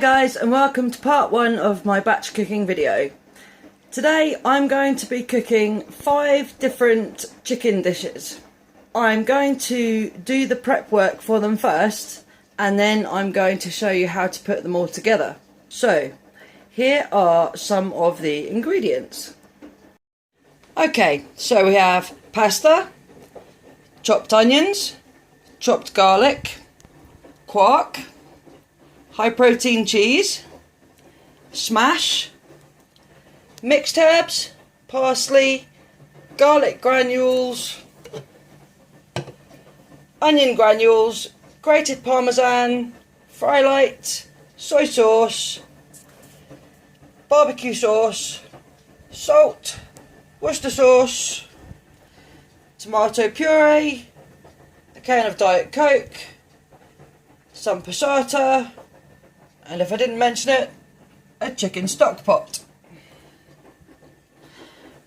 guys, and welcome to part 1 of my batch cooking video. Today I'm going to be cooking 5 different chicken dishes. I'm going to do the prep work for them first, and then I'm going to show you how to put them all together. So here are some of the ingredients. Okay, so we have pasta, chopped onions, chopped garlic, quark, high protein cheese, smash, mixed herbs, parsley, garlic granules, onion granules, grated parmesan, fry light, soy sauce, barbecue sauce, salt, Worcester sauce, tomato puree, a can of Diet Coke, some passata, and if I didn't mention it, a chicken stock pot.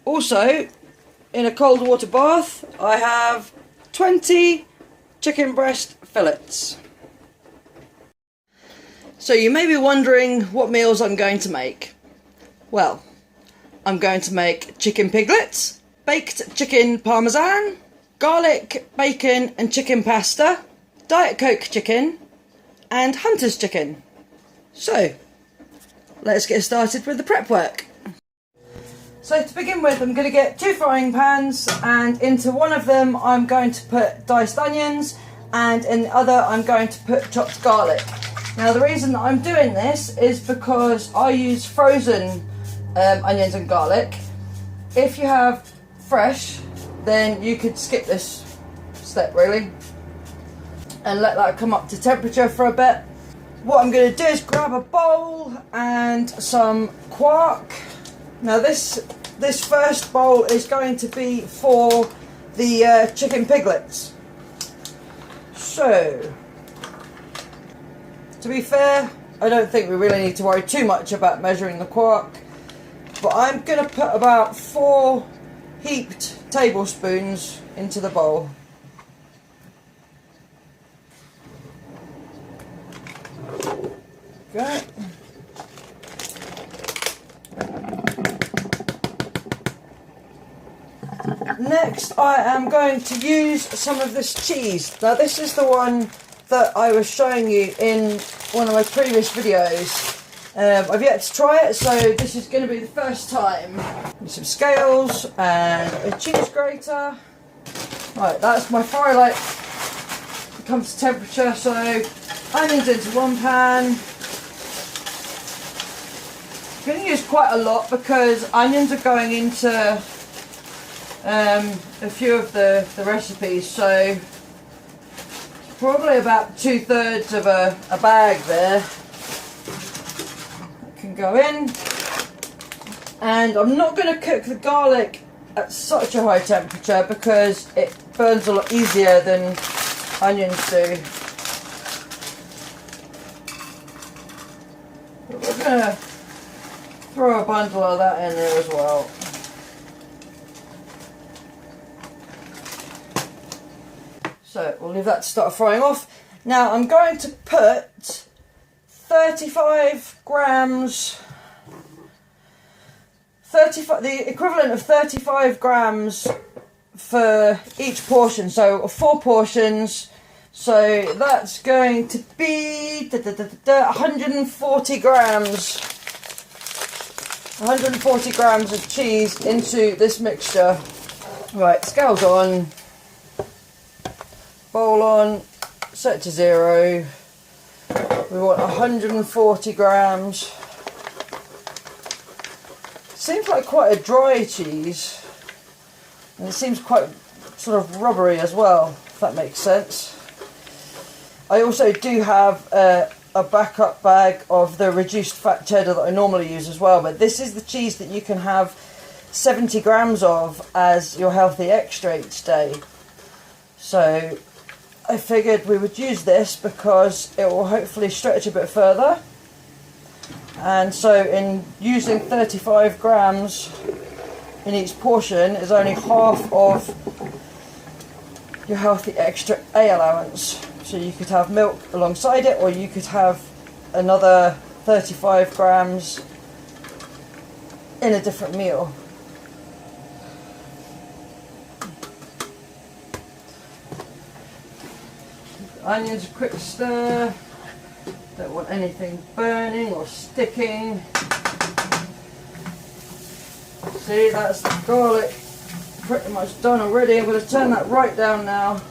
Also, in a cold water bath, I have 20 chicken breast fillets. So you may be wondering what meals I'm going to make. Well, I'm going to make chicken piglets, baked chicken parmesan, garlic, bacon and chicken pasta, Diet Coke chicken, and hunter's chicken. So, let's get started with the prep work. So to begin with, I'm going to get 2 frying pans, and into one of them I'm going to put diced onions, and in the other I'm going to put chopped garlic. Now the reason that I'm doing this is because I use frozen onions and garlic. If you have fresh, then you could skip this step really and let that come up to temperature for a bit. What I'm going to do is grab a bowl and some quark. Now this first bowl is going to be for the chicken piglets. So, to be fair, I don't think we really need to worry too much about measuring the quark, but I'm going to put about 4 heaped tablespoons into the bowl. Okay. Next I am going to use some of this cheese. Now this is the one that I was showing you in one of my previous videos. I've yet to try it, so this is going to be the first time. Some scales and a cheese grater. Right, that's my fry light. It comes to temperature, so onions into one pan. I'm going to use quite a lot because onions are going into a few of the recipes, so probably about 2/3 of a bag there can go in. And I'm not going to cook the garlic at such a high temperature because it burns a lot easier than onions do. But we're going to throw a bundle of that in there as well. So we'll leave that to start frying off. Now I'm going to put 35 grams, the equivalent of 35 grams for each portion, so 4 portions, so that's going to be 140 grams. 140 grams of cheese into this mixture. Right, scales on, bowl on, set to 0. We want 140 grams. Seems like quite a dry cheese, and it seems quite sort of rubbery as well, if that makes sense. I also do have a backup bag of the reduced fat cheddar that I normally use as well, but this is the cheese that you can have 70 grams of as your healthy extra each day. So I figured we would use this because it will hopefully stretch a bit further, and so in using 35 grams in each portion is only half of your healthy extra A allowance. So you could have milk alongside it, or you could have another 35 grams in a different meal. Onions, a quick stir. Don't want anything burning or sticking. See, that's the garlic pretty much done already. I'm going to turn that right down now,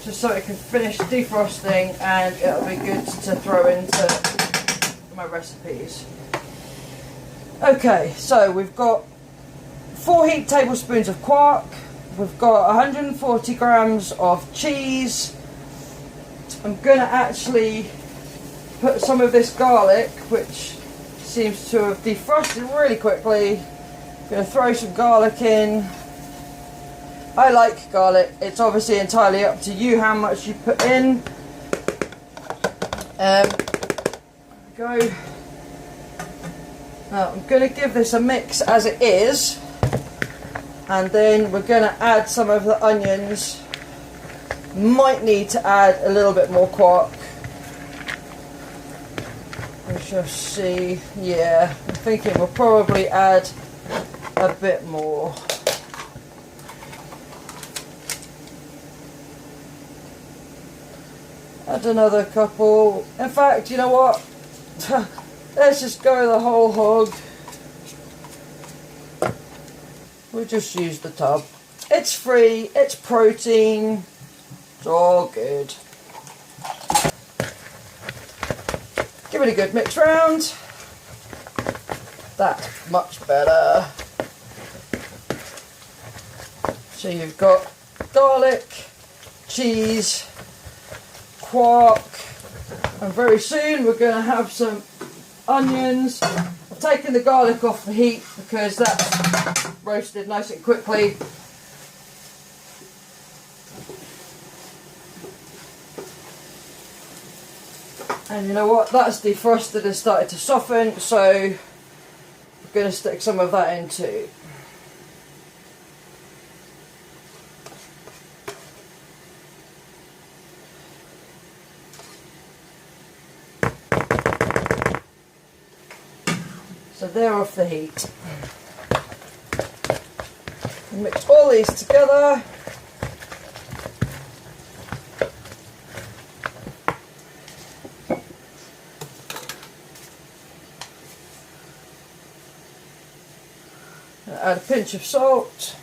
just so it can finish defrosting, and it'll be good to throw into my recipes. Okay, so we've got 4 heaped tablespoons of quark. We've got 140 grams of cheese. I'm going to actually put some of this garlic, which seems to have defrosted really quickly. I'm going to throw some garlic in. I like garlic. It's obviously entirely up to you how much you put in. Go. Now I'm going to give this a mix as it is, and then we're going to add some of the onions. Might need to add a little bit more quark. We shall see. Yeah, I'm thinking we'll probably add a bit more. Add another couple. In fact, you know what? Let's just go the whole hog. We'll just use the tub. It's free, it's protein. It's all good. Give it a good mix round. That's much better. So you've got garlic, cheese, quark, and very soon we're going to have some onions. I've taken the garlic off the heat because that's roasted nice and quickly. And you know what, that's defrosted and started to soften, so we're going to stick some of that in too. So they're off the heat. Mix all these together. Add a pinch of salt.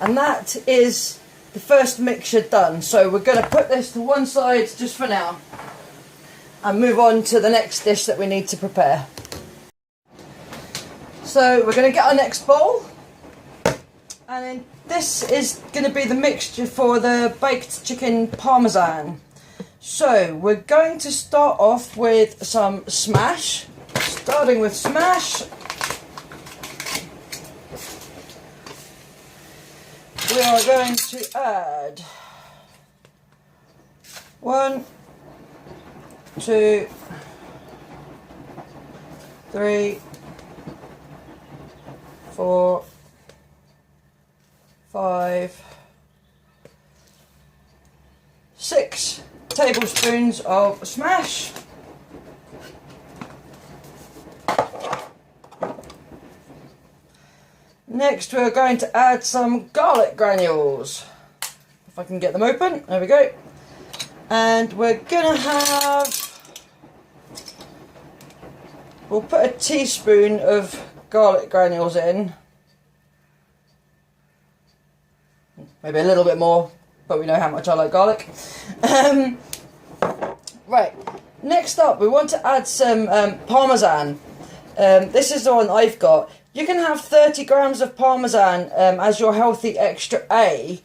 And that is the first mixture done. So we're going to put this to one side just for now and move on to the next dish that we need to prepare. So we're going to get our next bowl, and then this is going to be the mixture for the baked chicken parmesan. So we're going to start off with some smash. Starting with smash, we are going to add 1, 2, 3, 4, 5, 6 tablespoons of smash. Next we're going to add some garlic granules. If I can get them open, there we go. And we're going to have, we'll put a teaspoon of garlic granules in. Maybe a little bit more, but we know how much I like garlic. Right, next up we want to add some parmesan. This is the one I've got. You can have 30 grams of parmesan as your healthy extra A.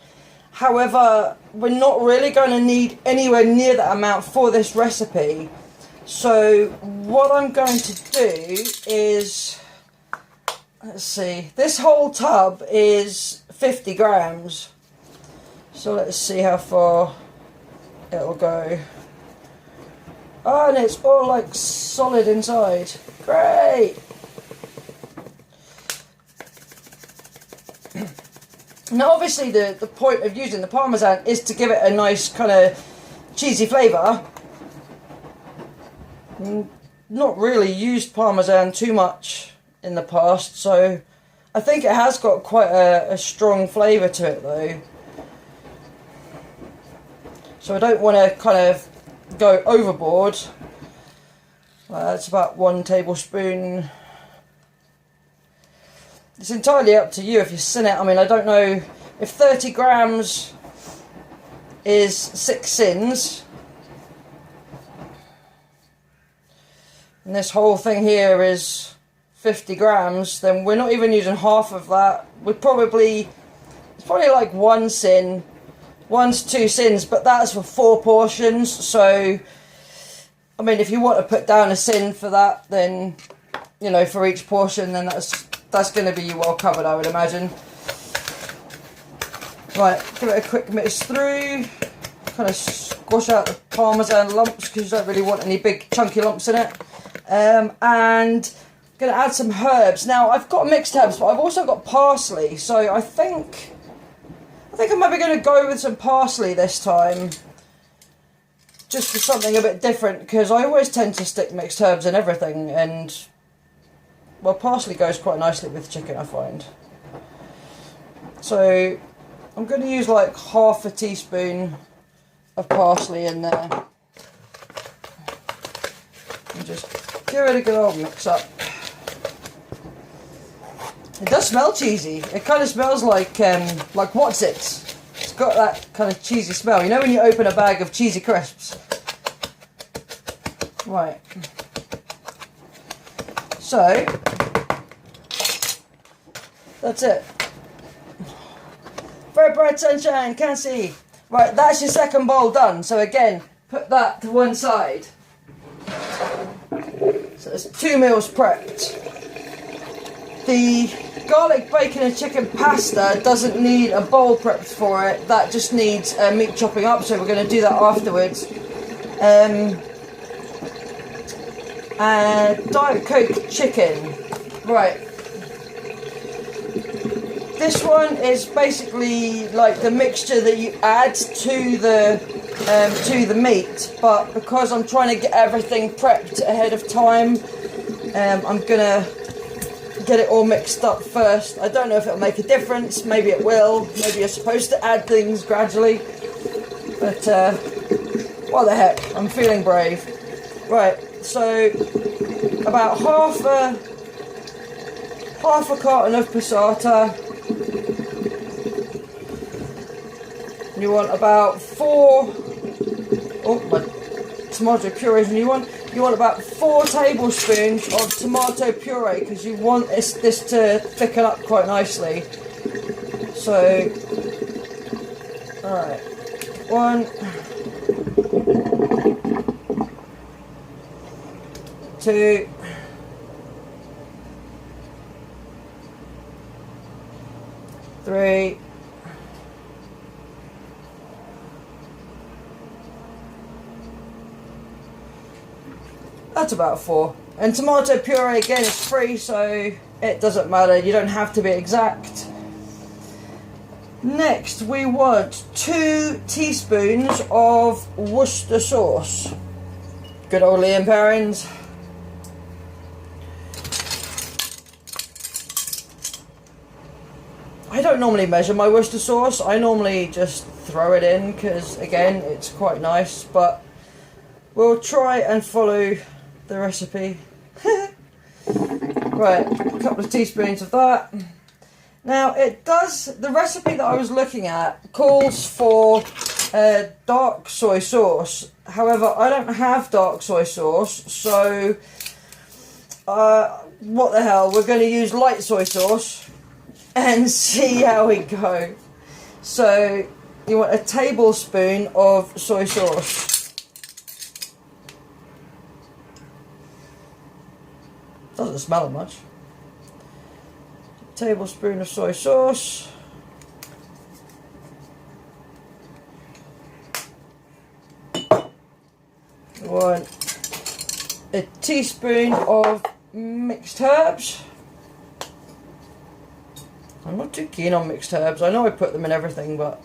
However, we're not really going to need anywhere near that amount for this recipe. So what I'm going to do is, let's see, this whole tub is 50 grams. So let's see how far it'll go. Oh, and it's all like solid inside. Great! Now obviously the point of using the parmesan is to give it a nice kind of cheesy flavour. Not really used parmesan too much in the past, so I think it has got quite a strong flavour to it though. So I don't want to kind of go overboard. That's about 1 tablespoon. It's entirely up to you if you sin it. I mean, I don't know if 30 grams is 6 sins. And this whole thing here is 50 grams, then we're not even using half of that. It's probably like 1 sin, 1 to 2 sins, but that's for 4 portions. So, I mean, if you want to put down a sin for that, then, you know, for each portion, then that's going to be well covered, I would imagine. Right, give it a quick mix through. Kind of squash out the parmesan lumps because you don't really want any big chunky lumps in it. And I'm going to add some herbs. Now, I've got mixed herbs, but I've also got parsley. So I think I'm maybe going to go with some parsley this time. Just for something a bit different, because I always tend to stick mixed herbs in everything, and well, parsley goes quite nicely with chicken, I find. So I'm going to use like half a teaspoon of parsley in there, and just give it a good old mix up. It does smell cheesy. It kind of smells like what's it? It's got that kind of cheesy smell. You know when you open a bag of cheesy crisps? Right. So, that's it. Very bright sunshine, can't see. Right, that's your second bowl done. So again, put that to one side. So there's 2 meals prepped. The garlic, bacon and chicken pasta doesn't need a bowl prepped for it. That just needs meat chopping up, so we're going to do that afterwards. And Diet Coke chicken. Right. This one is basically like the mixture that you add to the meat, but because I'm trying to get everything prepped ahead of time, I'm gonna get it all mixed up first. I don't know if it'll make a difference. Maybe it will. Maybe you're supposed to add things gradually. But what the heck? I'm feeling brave. Right. So about half a carton of passata. You want about 4. Oh, my tomato puree is a new one. You want about 4 tablespoons of tomato puree because you want this to thicken up quite nicely. So, alright. 1, 2, 3, 4. That's about 4. And tomato puree again is free, so it doesn't matter. You don't have to be exact. Next, we want 2 teaspoons of Worcester sauce. Good old Liam Perrins. I don't normally measure my Worcester sauce. I normally just throw it in because, again, it's quite nice. But we'll try and follow the recipe. Right, a couple of teaspoons of that. Now, the recipe that I was looking at calls for dark soy sauce. However, I don't have dark soy sauce, so what the hell, we're going to use light soy sauce and see how we go. So, you want a tablespoon of soy sauce. Doesn't smell much. Tablespoon of soy sauce. A teaspoon of mixed herbs. I'm not too keen on mixed herbs. I know I put them in everything, but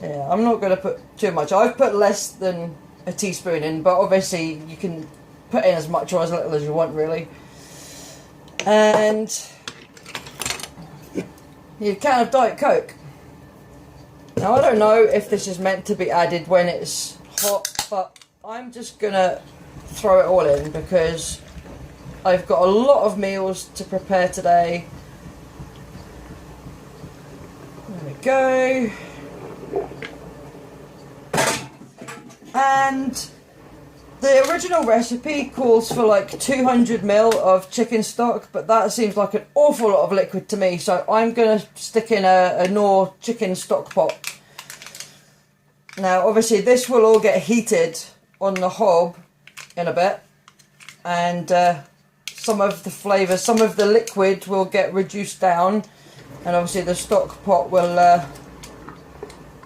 yeah, I'm not going to put too much. I've put less than a teaspoon in, but obviously you can put in as much or as little as you want, really. And your can of Diet Coke. Now, I don't know if this is meant to be added when it's hot, but I'm just going to throw it all in because I've got a lot of meals to prepare today. There we go. And the original recipe calls for like 200 ml of chicken stock, but that seems like an awful lot of liquid to me, so I'm going to stick in a Knorr chicken stock pot. Now obviously this will all get heated on the hob in a bit, and some of the flavours, some of the liquid will get reduced down, and obviously the stock pot will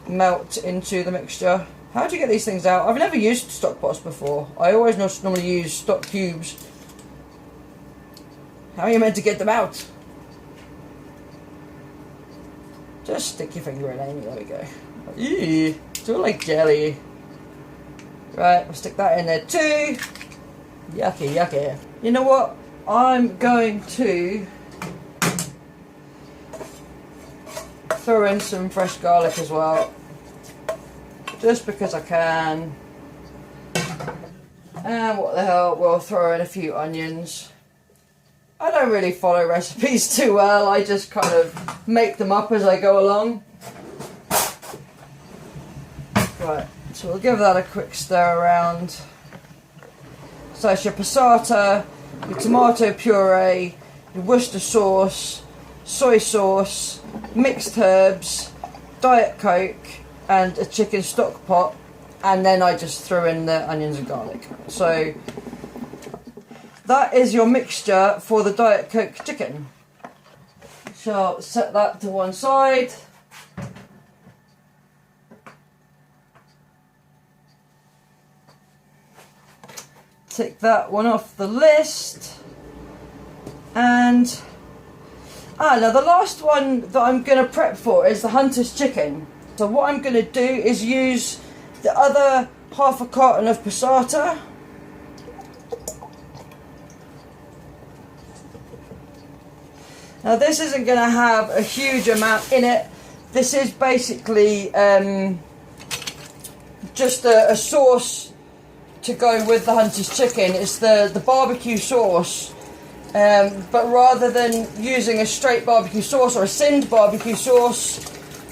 melt into the mixture. How do you get these things out? I've never used stock pots before. I always normally use stock cubes. How are you meant to get them out? Just stick your finger in it. There we go. Eee, it's all like jelly. Right, I'll stick that in there too. Yucky, yucky. You know what? I'm going to throw in some fresh garlic as well, just because I can. And what the hell, we'll throw in a few onions. I don't really follow recipes too well, I just kind of make them up as I go along. Right, so we'll give that a quick stir around. So it's your passata, your tomato puree, your Worcester sauce, soy sauce, mixed herbs, Diet Coke, and a chicken stock pot, and then I just threw in the onions and garlic. So that is your mixture for the Diet Coke chicken. So I'll set that to one side. Take that one off the list. And now the last one that I'm going to prep for is the Hunter's chicken. So what I'm going to do is use the other half a carton of passata. Now this isn't going to have a huge amount in it. This is basically just a sauce to go with the Hunter's chicken. It's the barbecue sauce. But rather than using a straight barbecue sauce or a Sind barbecue sauce,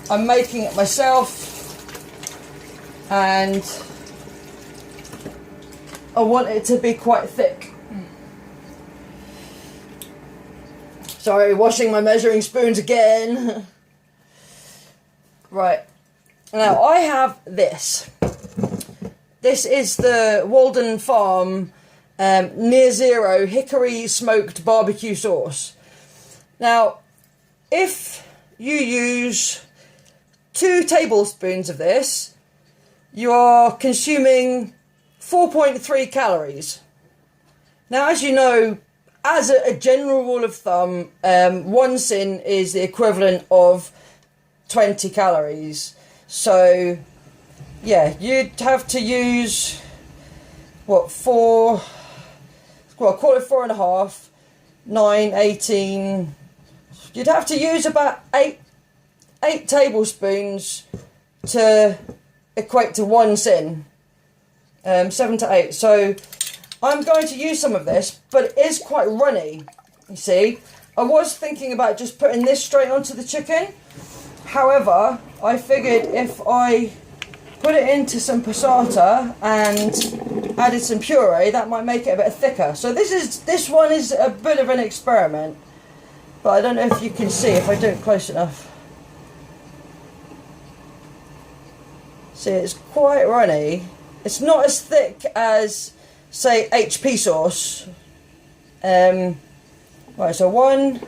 I'm making it myself, and I want it to be quite thick. Sorry, washing my measuring spoons again. Right, now I have this. This is the Walden Farm Near Zero Hickory Smoked Barbecue Sauce. Now, if you use 2 tablespoons of this, you are consuming 4.3 calories. Now, as you know, as a general rule of thumb, 1 sin is the equivalent of 20 calories. So, yeah, you'd have to use, what, 4, well, call it 4.5, 9, 18. You'd have to use about 8 tablespoons to equate to 1 sin. 7 to 8. So I'm going to use some of this, but it is quite runny, you see. I was thinking about just putting this straight onto the chicken. However, I figured if I put it into some passata and added some puree, that might make it a bit thicker. So this one is a bit of an experiment, but I don't know if you can see if I do it close enough. See, it's quite runny. It's not as thick as, say, HP sauce. Right, so 1,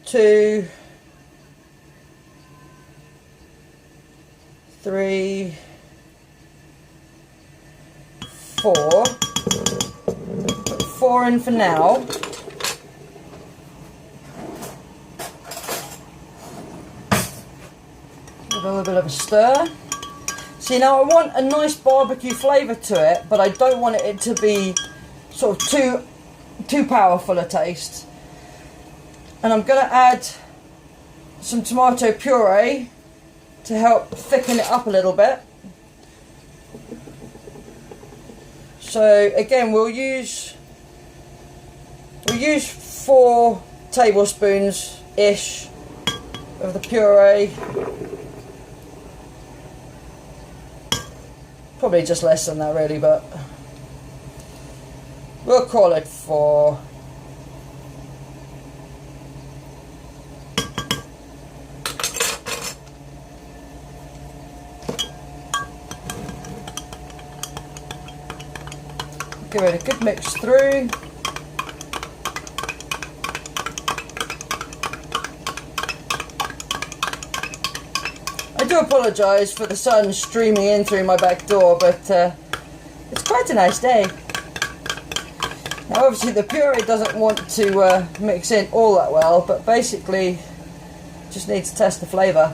2, 3, 4. Put pour in for now. Give it a little bit of a stir. See, now I want a nice barbecue flavour to it, but I don't want it to be sort of too powerful a taste. And I'm going to add some tomato puree to help thicken it up a little bit. So again, we'll use 4 tablespoons ish of the puree. Probably just less than that really, but we'll call it 4. Give it a good mix through. I do apologise for the sun streaming in through my back door, but it's quite a nice day. Now obviously the puree doesn't want to mix in all that well, but basically just need to test the flavour.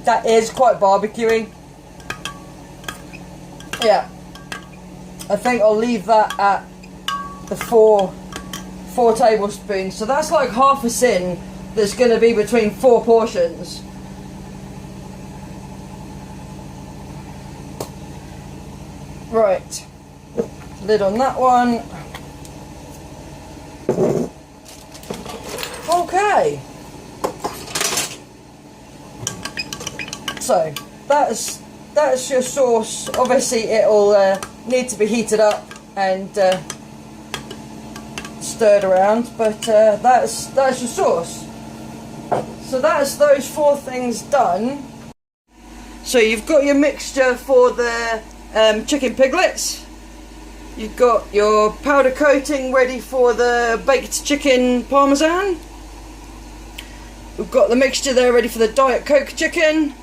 That is quite barbecuey. Yeah, I think I'll leave that at the 4 tablespoons. So that's like half a sin that's going to be between 4 portions. Right, lid on that one. Okay, so that's your sauce. Obviously it'll need to be heated up and stirred around, but that's your sauce. So that's those 4 things done. So you've got your mixture for the chicken piglets. You've got your powder coating ready for the baked chicken parmesan. We've got the mixture there ready for the Diet Coke chicken.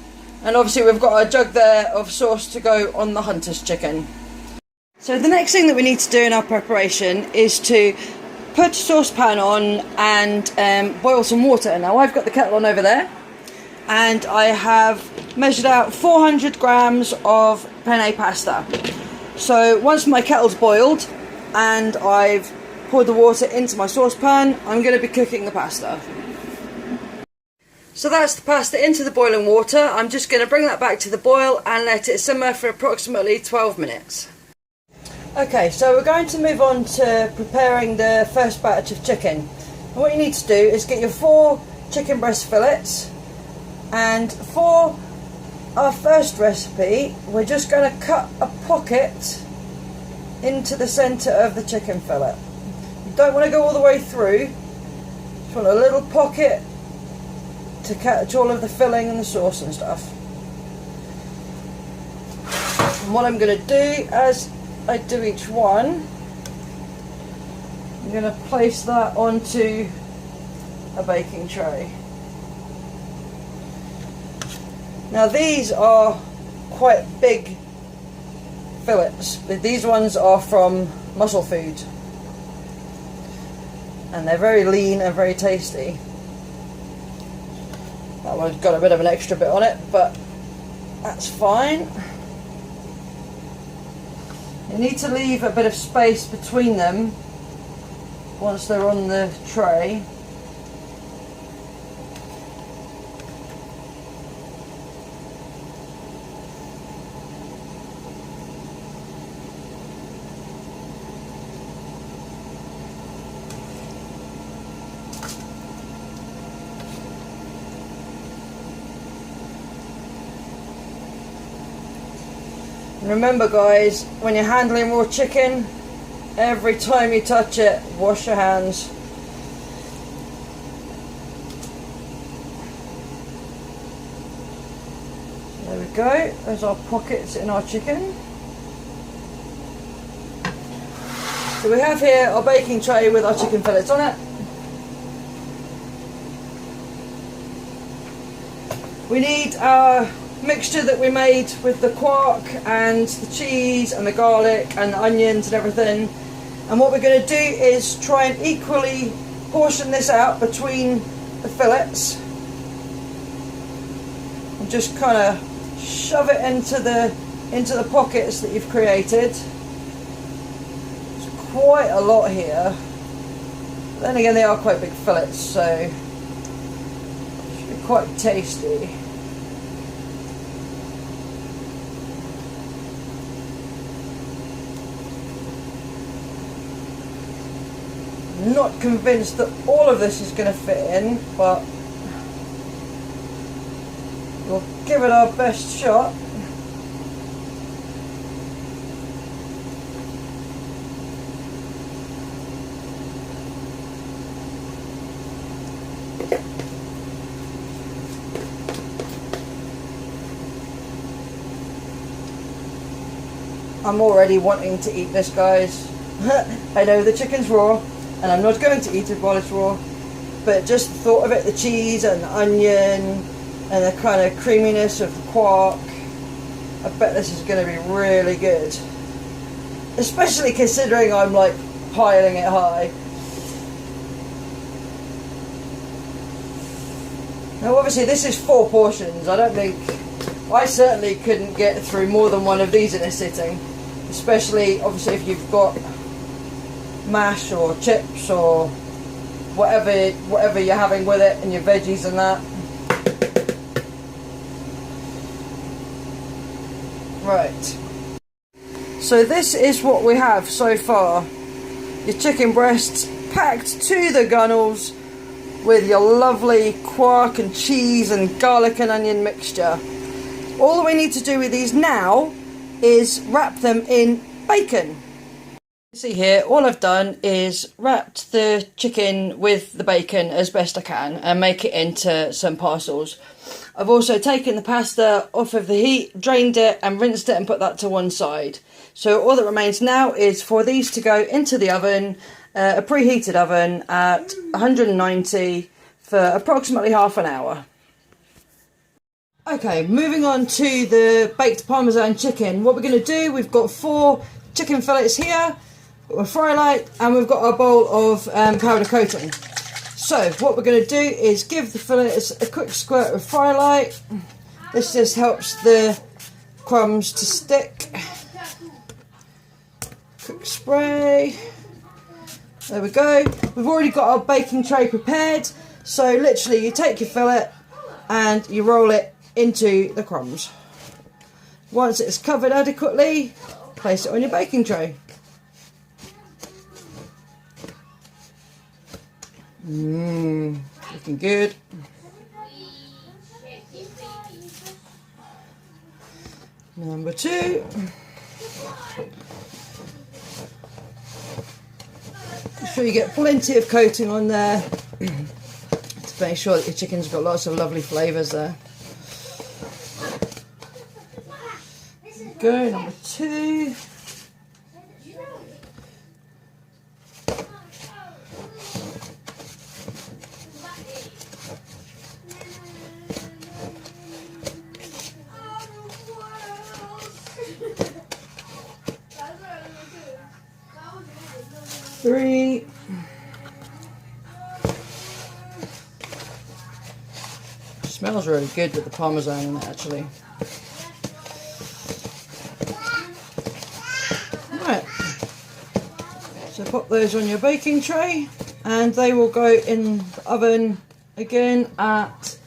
And obviously we've got a jug there of sauce to go on the Hunter's chicken. So the next thing that we need to do in our preparation is to put a saucepan on and boil some water. Now I've got the kettle on over there, and I have measured out 400 grams of penne pasta. So once my kettle's boiled and I've poured the water into my saucepan, I'm going to be cooking the pasta. So that's the pasta into the boiling water. I'm just going to bring that back to the boil and let it simmer for approximately 12 minutes. Okay, so we're going to move on to preparing the first batch of chicken. And what you need to do is get your 4 chicken breast fillets, and for our first recipe we're just going to cut a pocket into the centre of the chicken fillet. You don't want to go all the way through, just want a little pocket to catch all of the filling and the sauce and stuff. And what I'm going to do, as I do each one, I'm going to place that onto a baking tray. Now these are quite big fillets. These ones are from Muscle Food, and they're very lean and very tasty. That one's got a bit of an extra bit on it, but that's fine. You need to leave a bit of space between them once they're on the tray. Remember guys, when you're handling raw chicken, every time you touch it, wash your hands. There we go, there's our pockets in our chicken. So we have here our baking tray with our chicken fillets on it. We need our mixture that we made with the quark and the cheese and the garlic and the onions and everything. And what we're going to do is try and equally portion this out between the fillets and just kind of shove it into the pockets that you've created. It's quite a lot here. But then again, they are quite big fillets, so it should be quite tasty. I'm not convinced that all of this is going to fit in, but we'll give it our best shot. I'm already wanting to eat this, guys. I know the chicken's raw, and I'm not going to eat it while it's raw, but just the thought of it, the cheese and the onion and the kind of creaminess of the quark, I bet this is going to be really good. Especially considering I'm like piling it high. Now obviously this is 4 portions. I certainly couldn't get through more than one of these in a sitting. Especially obviously if you've got mash or chips or whatever you're having with it and your veggies and that. Right. So this is what we have so far. Your chicken breasts packed to the gunnels with your lovely quark and cheese and garlic and onion mixture. All that we need to do with these now is wrap them in bacon. See here, all I've done is wrapped the chicken with the bacon as best I can and make it into some parcels. I've also taken the pasta off of the heat, drained it and rinsed it and put that to one side. So all that remains now is for these to go into the oven, a preheated oven at 190 for approximately half an hour. Okay, moving on to the baked parmesan chicken. What we're going to do, we've got 4 chicken fillets here, a fry light, and we've got our bowl of powder coating. So what we're going to do is give the fillets a quick squirt of fry light. This just helps the crumbs to stick. Quick spray. There we go. We've already got our baking tray prepared. So literally you take your fillet and you roll it into the crumbs. Once it's covered adequately, place it on your baking tray. Looking good. Number 2. Make sure you get plenty of coating on there to make sure that your chicken's got lots of lovely flavours there. Go, number 2. Three. Smells really good with the parmesan in it, actually. Right. So pop those on your baking tray, and they will go in the oven again at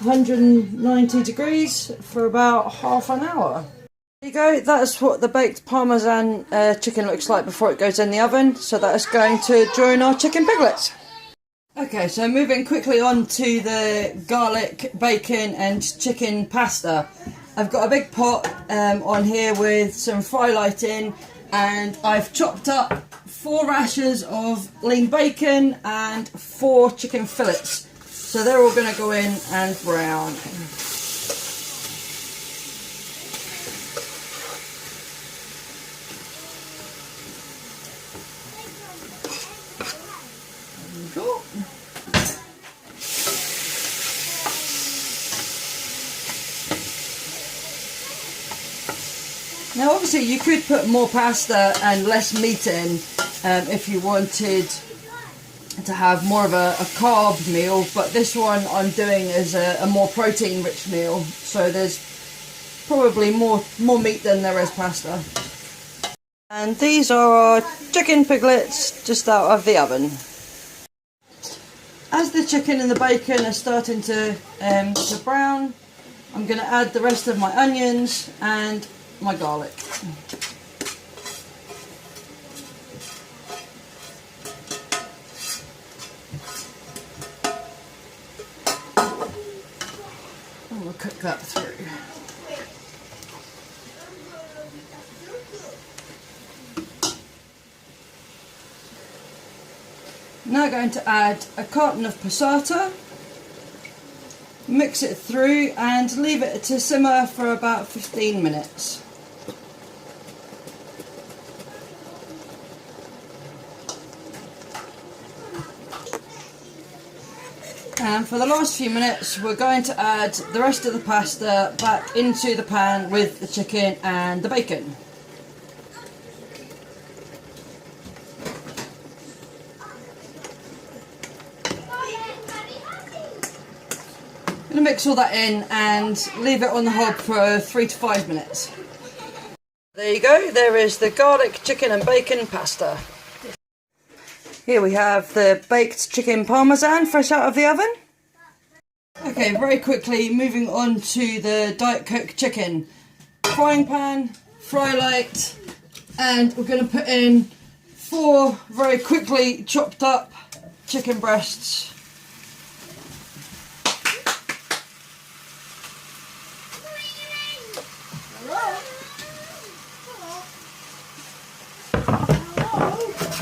190 degrees for about half an hour. There you go, that's what the baked parmesan chicken looks like before it goes in the oven. So that is going to join our chicken piglets. Okay, so moving quickly on to the garlic, bacon and chicken pasta. I've got a big pot on here with some fry light in, and I've chopped up 4 rashers of lean bacon and 4 chicken fillets. So they're all going to go in and brown. Cool. Now obviously you could put more pasta and less meat in if you wanted to have more of a carb meal, but this one I'm doing as a more protein rich meal, so there's probably more meat than there is pasta. And these are our chicken piglets just out of the oven. As the chicken and the bacon are starting to brown, I'm going to add the rest of my onions and my garlic. And we'll cook that through. Now going to add a carton of passata, mix it through and leave it to simmer for about 15 minutes. And for the last few minutes we're going to add the rest of the pasta back into the pan with the chicken and the bacon. I'm going to mix all that in and leave it on the hob for 3 to 5 minutes. There you go, there is the garlic, chicken and bacon pasta. Here we have the baked chicken parmesan fresh out of the oven. Okay, very quickly moving on to the Diet Coke chicken. Frying pan, fry light, and we're going to put in 4 very quickly chopped up chicken breasts.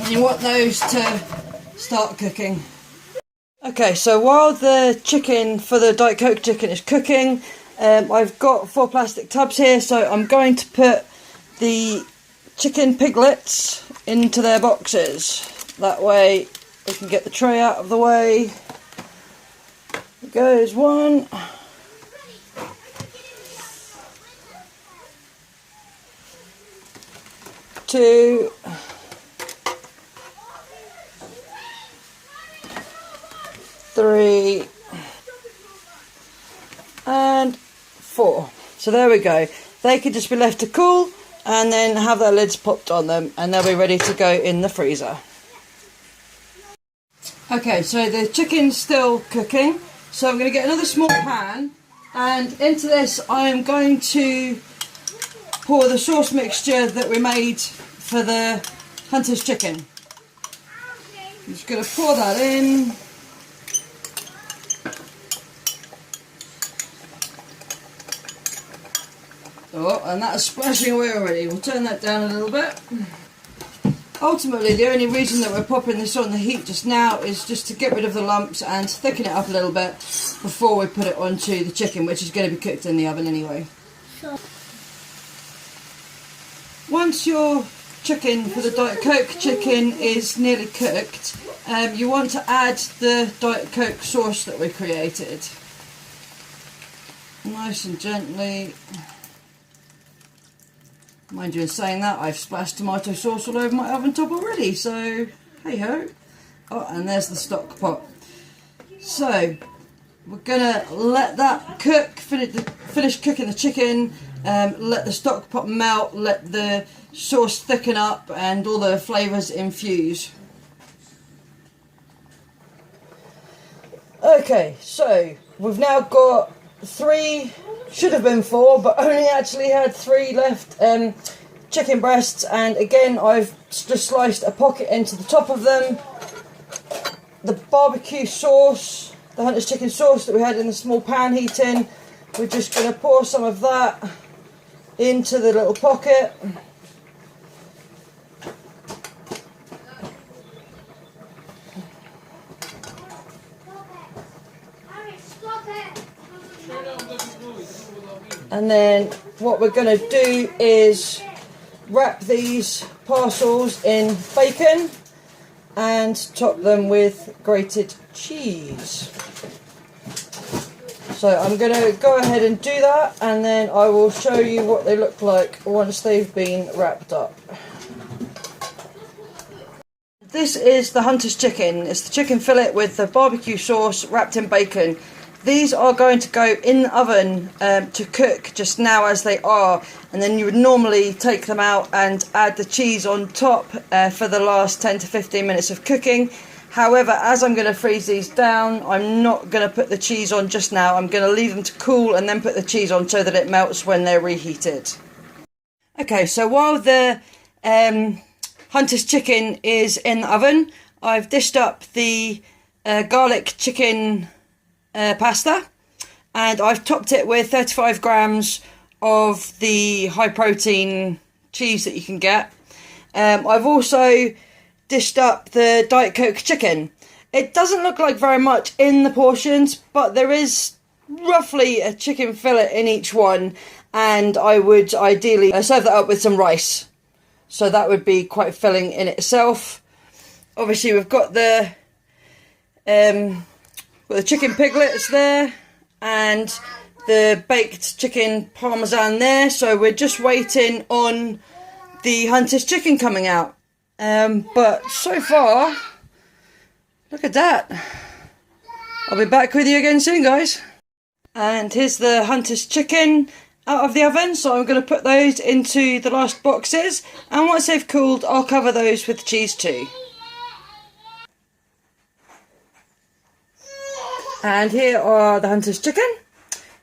And you want those to start cooking. Okay, so while the chicken for the Diet Coke chicken is cooking, I've got 4 plastic tubs here, so I'm going to put the chicken piglets into their boxes. That way we can get the tray out of the way. There goes 1. 2. 3 and 4. So there we go. They could just be left to cool and then have their lids popped on them and they'll be ready to go in the freezer. Okay, so the chicken's still cooking, so I'm going to get another small pan, and into this I'm going to pour the sauce mixture that we made for the Hunter's chicken. I'm just going to pour that in. Oh, and that's splashing away already. We'll turn that down a little bit. Ultimately, the only reason that we're popping this on the heat just now is just to get rid of the lumps and thicken it up a little bit before we put it onto the chicken, which is going to be cooked in the oven anyway. Once your chicken for the Diet Coke chicken is nearly cooked, you want to add the Diet Coke sauce that we created. Nice and gently. Mind you, in saying that, I've splashed tomato sauce all over my oven top already, so hey ho. Oh, and there's the stock pot. So we're gonna let that cook, finish cooking the chicken, let the stock pot melt, let the sauce thicken up and all the flavours infuse. Okay, so we've now got 3, should have been 4, but only actually had 3 left chicken breasts, and again I've just sliced a pocket into the top of them. The barbecue sauce, the Hunter's chicken sauce that we had in the small pan heating, we're just going to pour some of that into the little pocket. And then what we're going to do is wrap these parcels in bacon and top them with grated cheese. So I'm going to go ahead and do that, and then I will show you what they look like once they've been wrapped up. This is the Hunter's chicken. It's the chicken fillet with the barbecue sauce wrapped in bacon. These are going to go in the oven to cook just now as they are, and then you would normally take them out and add the cheese on top for the last 10 to 15 minutes of cooking. However, as I'm going to freeze these down, I'm not going to put the cheese on just now. I'm going to leave them to cool and then put the cheese on so that it melts when they're reheated. Okay, so while the Hunter's chicken is in the oven, I've dished up the garlic chicken pasta, and I've topped it with 35 grams of the high protein cheese that you can get. I've also dished up the Diet Coke chicken. It doesn't look like very much in the portions, but there is roughly a chicken fillet in each one, and I would ideally serve that up with some rice. So that would be quite filling in itself. Obviously we've got the chicken piglets there, and the baked chicken parmesan there. So we're just waiting on the Hunter's chicken coming out. But so far, look at that. I'll be back with you again soon, guys. And here's the Hunter's chicken out of the oven. So I'm going to put those into the last boxes, and once they've cooled, I'll cover those with cheese too. And here are the Hunter's chicken.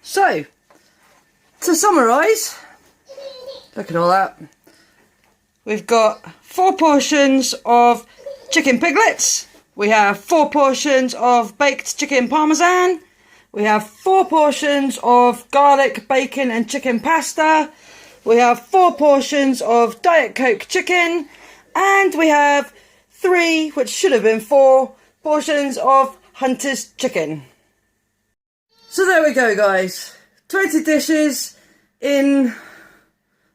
So, to summarise, look at all that. We've got 4 portions of chicken piglets. We have 4 portions of baked chicken parmesan. We have 4 portions of garlic, bacon and chicken pasta. We have 4 portions of Diet Coke chicken. And we have 3, which should have been 4, portions of Hunter's chicken. So there we go, guys. 20 dishes in,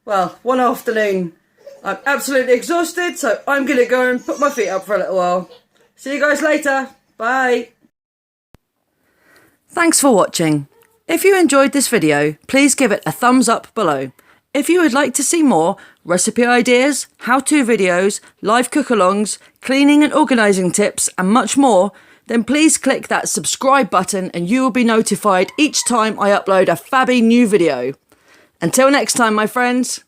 well, one afternoon. I'm absolutely exhausted, so I'm going to go and put my feet up for a little while. See you guys later. Bye. Thanks for watching. If you enjoyed this video, please give it a thumbs up below. If you would like to see more recipe ideas, how-to videos, live cook-alongs, cleaning and organising tips and much more, then please click that subscribe button and you will be notified each time I upload a fabby new video. Until next time, my friends.